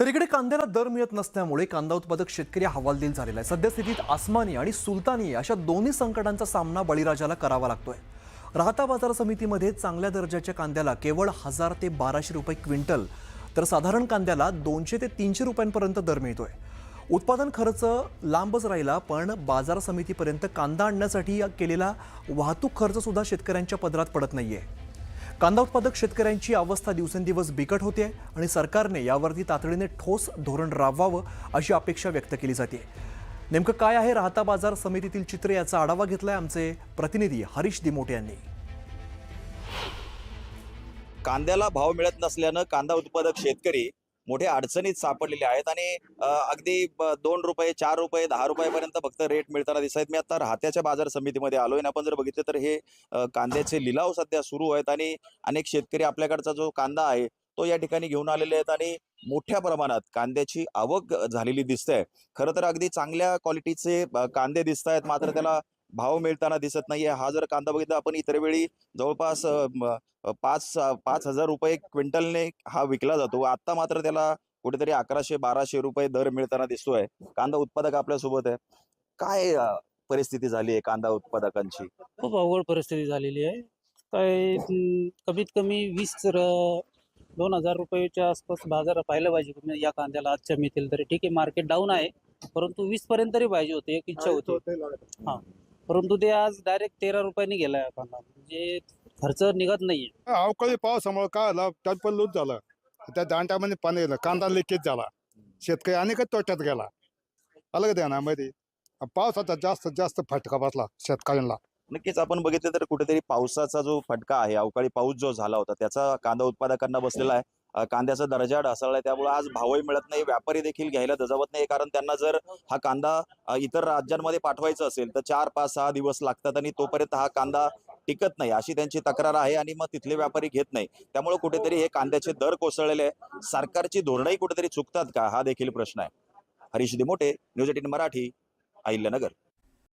तर इकडे कांद्याला दर मिळत नसल्यामुळे कांदा उत्पादक शेतकरी हवालदिल झालेला आहे। सद्यस्थितीत आसमानी आणि सुलतानी अशा दोन्ही संकटांचा सामना बळीराजाला करावा लागतोय। राहता बाजार समितीमध्ये चांगल्या दर्जाच्या कांद्याला केवळ 1000 ते 1200 रुपये क्विंटल, तर साधारण कांद्याला 200 ते 300 रुपयांपर्यंत दर मिळतोय। उत्पादन खर्च लांबच राहिला, पण बाजार समितीपर्यंत कांदा आणण्यासाठी केलेला वाहतूक खर्च सुद्धा शेतकऱ्यांच्या पदरात पडत नाहीये। कांदा उत्पादक शेतकऱ्यांची अवस्था दिवसेंदिवस बिकट होते आणि सरकारने यावरती तातडीने ठोस धोरण राबवावं अशी अपेक्षा व्यक्त केली जाते। नेमकं काय आहे राहता बाजार समितीतील चित्र, याचा आढावा घेतलाय आमचे प्रतिनिधी हरीश दिमोटे यांनी। कांद्याला भाव मिळत नसल्यानं कांदा उत्पादक शेतकरी मोठ्या अडचणीत सापडलेले आहेत आणि अगदी 2 रुपये 4 रुपये 10 रुपयापर्यंत फक्त रेट मिळताना दिसत आहेत। मी आता राहत्याच्या बाजार समितीमध्ये आलोय आणि आपण जर बघितलं तर हे कांद्याचे लिलाव सध्या सुरू आहेत आणि अनेक शेतकरी आपल्याकडचा जो कांदा आहे तो या ठिकाणी घेऊन आलेले आहेत आणि मोठ्या प्रमाणात कांद्याची आवक झालेली दिसते। खरं तर अगदी चांगल्या क्वालिटीचे कांदे दिसत आहेत, मात्र त्याला भाव मिळताना दिसत नाहीये। हा जर कांदा बघितला आपण इतर वेळी जवळपास 5,000 रुपये क्विंटलने हा विकला जातो, आता मात्र त्याला कुठेतरी 1100-1200 रुपये दर मिळताना दिसतोय। कांदा उत्पादक आपल्यासोबत आहे, काय परिस्थिती झाली आहे कांदा उत्पादकांची? खूप अवघड परिस्थिती झालेली आहे। काय कमीत कमी 2000 रुपयाच्या आसपास बाजार पाहायला पाहिजे या कांद्याला आजच्या मिळतील तरी ठीक आहे। मार्केट डाऊन आहे, परंतु 20 पर्यंत तरी पाहिजे होते, एक इच्छा होती। हा, परंतु ते आज डायरेक्ट 13 रुपयांनी गेलाय कांदा, म्हणजे खर्च निघत नाहीये। अवकाळी पावसामुळे काय झालं, त्यात पण लूज झालं, त्या दांड्यामध्ये पाणी गेलं, कांदा लिकेज झाला, शेतकरी अनेकच तोट्यात गेला। अलग ध्यानामध्ये पावसाचा जास्त जास्त फटका बसला शेतकऱ्यांना। नक्कीच आपण बघितलं तर कुठेतरी पावसाचा जो फटका आहे, अवकाळी पाऊस जो झाला होता त्याचा कांदा उत्पादकांना बसलेला आहे। कांद्याचा दर्जा ढासळलाय, त्यामुळे आज भावही मिळत नाही, व्यापारी देखील घ्यायला दजावत नाही, कारण त्यांना जर हा कांदा इतर राज्यांमध्ये पाठवायचा असेल तर 4, 5, 6 दिवस लागतात आणि तोपर्यंत हा कांदा टिकत नाही अशी त्यांची तक्रार आहे आणि मग तिथले व्यापारी घेत नाही। त्यामुळे कुठेतरी हे कांद्याचे दर कोसळलेले आहे। सरकारची धोरणंही कुठेतरी चुकतात का, हा देखील प्रश्न आहे। हरीश दिमोटे, न्यूज 18 मराठी, अहिल्यानगर।